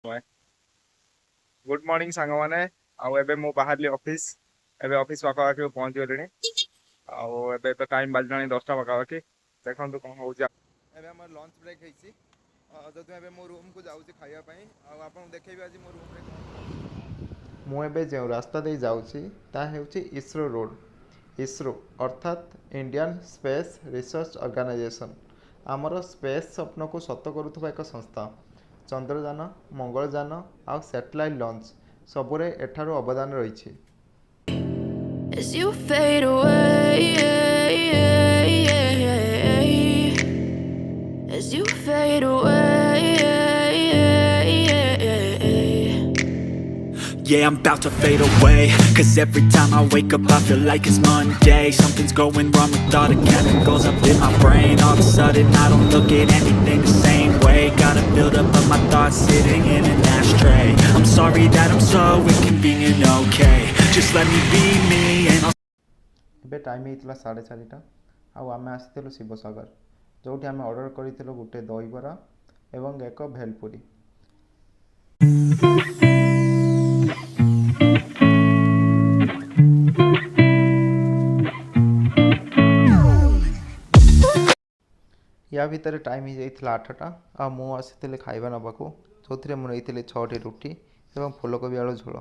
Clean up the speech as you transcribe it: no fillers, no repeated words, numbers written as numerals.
Good morning सांग मैंने आउ एबे मु बाहरली ऑफिस एबे ऑफिस पाखापाखि पहुंच गलिनी आउ एबे तो टाइम बाजलानी 10टा पाखापाखि देखो कौन हो एबे हमर लंच ब्रेक हेछि जदि एबे मो रूम को जाउछि खाइया पई आउ आपन देखैबे आज मो रूम रे कोन मु एबे जे रास्ता दे जाउछि ता हेउछि इसरो रोड इसरो अर्थात इंडियन स्पेस रिसर्च ऑर्गेनाइजेशन आमर स्पेस स्वप्न को सत करुवा एक संस्था चंद्रयान मंगलयान आउ सैटेलाइट लॉन्च सबुरे एठारो अवदान रही। As you fade away, as you fade away, yeah, I'm about to fade away. Cause every time I wake up I feel like it's Monday. Something's going wrong with all the chemicals up in my brain. All of a sudden I don't look at anything the same way. Gotta build up of my thoughts sitting in an ashtray. I'm sorry that I'm so inconvenient, okay. Just let me be me and I'll ଏବେ time ହେଇଥିଲା 4:30 ଆଉ ଆମେ ଆସିଥିଲୁ ଶିବସାଗର ଯେଉଁଠି ଆମେ order କରିଥିଲୁ ଗୋଟେ ଦହିବରା ଏବଂ ଏକ ଭେଲପୁରୀ। या भितर टाइम ही जाइथिला 8टा आ मु आसीथिले खाइबा नबाकू जोथिरे मु नेइथिले 6टी रुटी एवं फूलकोबी आलू झोल।